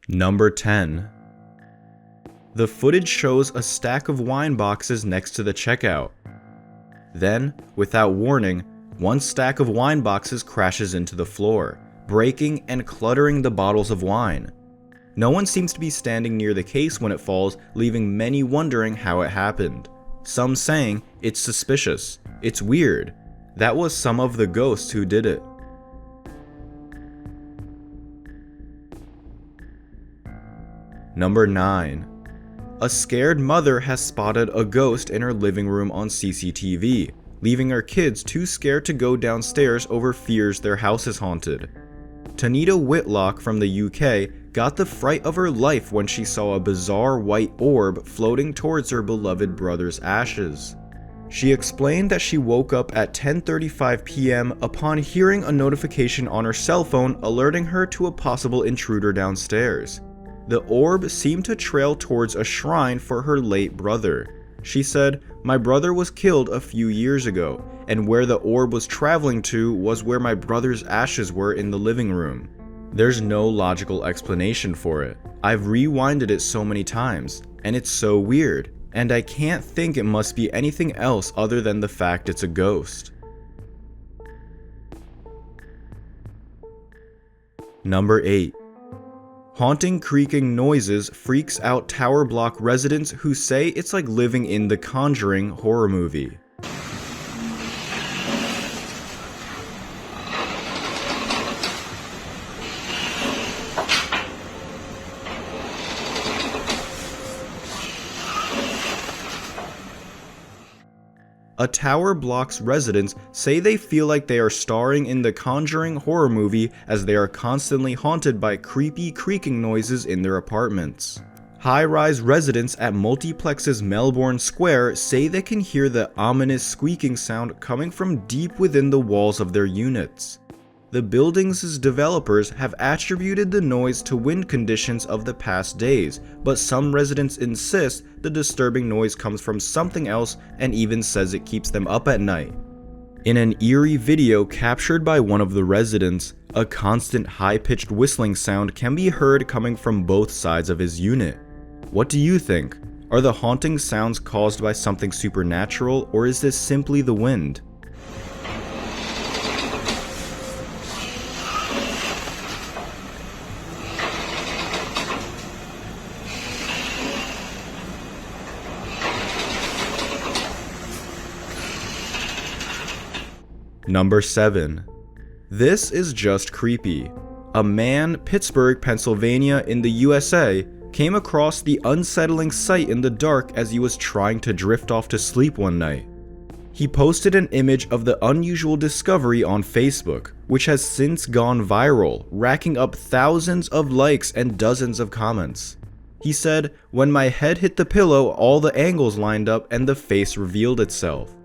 Number 10. The footage shows a stack of wine boxes next to the checkout. Then, without warning, one stack of wine boxes crashes into the floor, breaking and cluttering the bottles of wine. No one seems to be standing near the case when it falls, leaving many wondering how it happened. Some saying it's suspicious, it's weird. That was some of the ghosts who did it. Number 9. A scared mother has spotted a ghost in her living room on CCTV, leaving her kids too scared to go downstairs over fears their house is haunted. Tanita Whitlock from the UK got the fright of her life when she saw a bizarre white orb floating towards her beloved brother's ashes. She explained that she woke up at 10:35 p.m. upon hearing a notification on her cell phone alerting her to a possible intruder downstairs. The orb seemed to trail towards a shrine for her late brother. She said, "My brother was killed a few years ago, and where the orb was traveling to was where my brother's ashes were in the living room." There's no logical explanation for it. I've rewinded it so many times, and it's so weird, and I can't think it must be anything else other than the fact it's a ghost. Number 8. Haunting creaking noises freaks out tower block residents who say it's like living in the Conjuring horror movie. A tower block's residents say they feel like they are starring in the Conjuring horror movie as they are constantly haunted by creepy creaking noises in their apartments. High-rise residents at Multiplex's Melbourne Square say they can hear the ominous squeaking sound coming from deep within the walls of their units. The building's developers have attributed the noise to wind conditions of the past days, but some residents insist the disturbing noise comes from something else and even says it keeps them up at night. In an eerie video captured by one of the residents, a constant high-pitched whistling sound can be heard coming from both sides of his unit. What do you think? Are the haunting sounds caused by something supernatural, or is this simply the wind? Number 7. This is just creepy. A man, Pittsburgh, Pennsylvania in the USA, came across the unsettling sight in the dark as he was trying to drift off to sleep one night. He posted an image of the unusual discovery on Facebook, which has since gone viral, racking up thousands of likes and dozens of comments. He said, "When my head hit the pillow, all the angles lined up and the face revealed itself.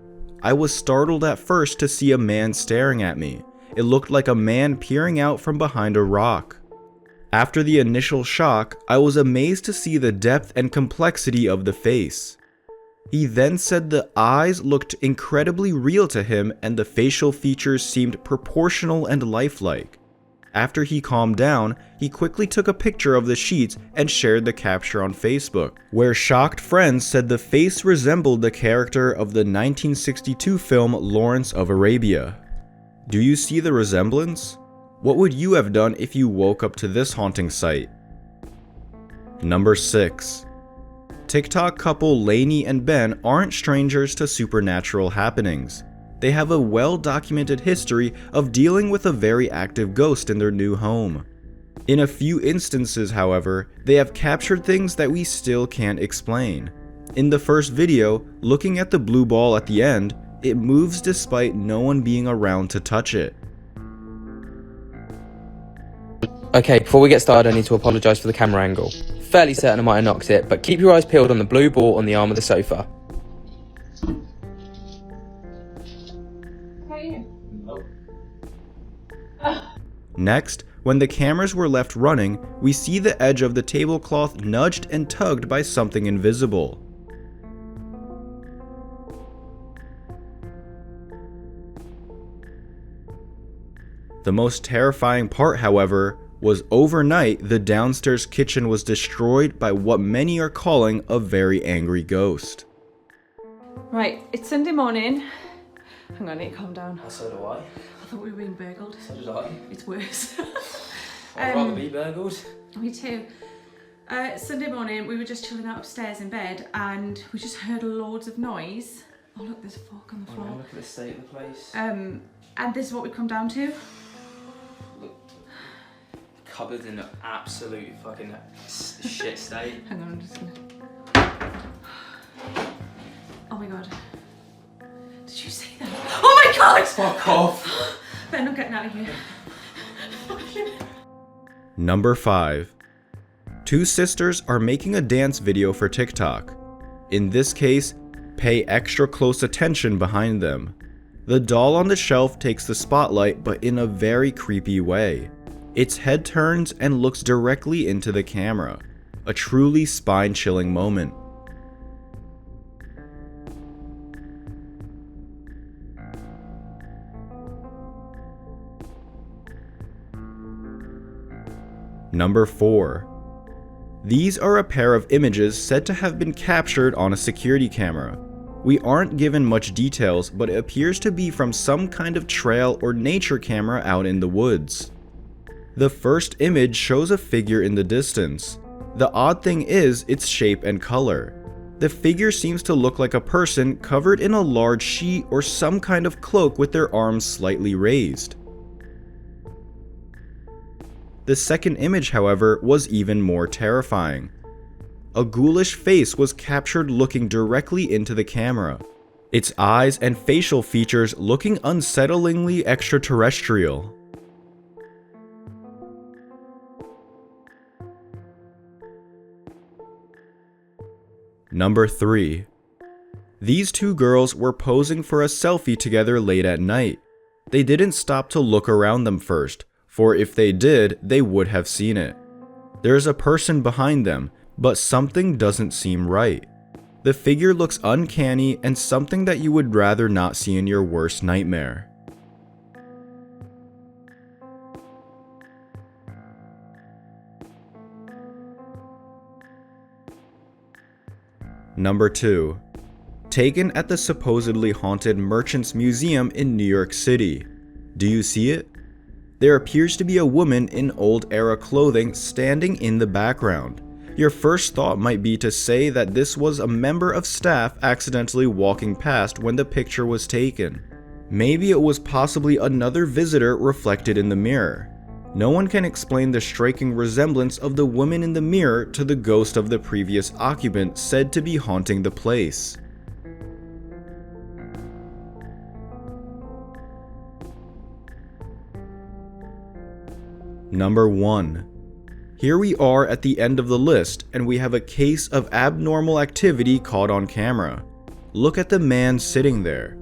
I was startled at first to see a man staring at me. It looked like a man peering out from behind a rock. After the initial shock, I was amazed to see the depth and complexity of the face." He then said the eyes looked incredibly real to him and the facial features seemed proportional and lifelike. After he calmed down, he quickly took a picture of the sheets and shared the capture on Facebook, where shocked friends said the face resembled the character of the 1962 film Lawrence of Arabia. Do you see the resemblance? What would you have done if you woke up to this haunting sight? Number 6. TikTok couple Lainey and Ben aren't strangers to supernatural happenings. They have a well-documented history of dealing with a very active ghost in their new home. In a few instances, however, they have captured things that we still can't explain. In the first video, looking at the blue ball at the end, it moves despite no one being around to touch it. Okay, before we get started, I need to apologise for the camera angle. Fairly certain I might have knocked it, but keep your eyes peeled on the blue ball on the arm of the sofa. Next, when the cameras were left running, we see the edge of the tablecloth nudged and tugged by something invisible. The most terrifying part, however, was overnight the downstairs kitchen was destroyed by what many are calling a very angry ghost. Right, it's Sunday morning. Hang on, I need to calm down. So do I. I thought we were being burgled. So did I. It's worse. I'd rather be burgled. Me too. Sunday morning, we were just chilling out upstairs in bed and we just heard loads of noise. Oh look, there's a fork on the floor. Look at the state of the place. And this is what we come down to. Look, cupboards in an absolute fucking shit state. Hang on, I'm just gonna... Oh my god. Did you see that? Oh my god! Fuck off. Ben, I'm getting out of here. Number 5. Two sisters are making a dance video for TikTok. In this case, pay extra close attention behind them. The doll on the shelf takes the spotlight, but in a very creepy way. Its head turns and looks directly into the camera. A truly spine-chilling moment. Number 4. These are a pair of images said to have been captured on a security camera. We aren't given much details, but it appears to be from some kind of trail or nature camera out in the woods. The first image shows a figure in the distance. The odd thing is its shape and color. The figure seems to look like a person covered in a large sheet or some kind of cloak with their arms slightly raised. The second image, however, was even more terrifying. A ghoulish face was captured looking directly into the camera, its eyes and facial features looking unsettlingly extraterrestrial. Number 3. These two girls were posing for a selfie together late at night. They didn't stop to look around them first, for if they did, they would have seen it. There's a person behind them, but something doesn't seem right. The figure looks uncanny and something that you would rather not see in your worst nightmare. Number 2. Taken at the supposedly haunted Merchants Museum in New York City. Do you see it? There appears to be a woman in old-era clothing standing in the background. Your first thought might be to say that this was a member of staff accidentally walking past when the picture was taken. Maybe it was possibly another visitor reflected in the mirror. No one can explain the striking resemblance of the woman in the mirror to the ghost of the previous occupant said to be haunting the place. Number 1. Here we are at the end of the list, and we have a case of abnormal activity caught on camera. Look at the man sitting there.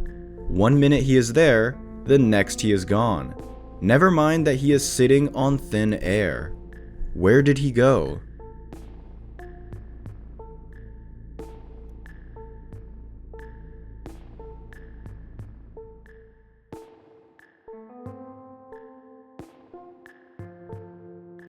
1 minute he is there, the next he is gone. Never mind that he is sitting on thin air. Where did he go?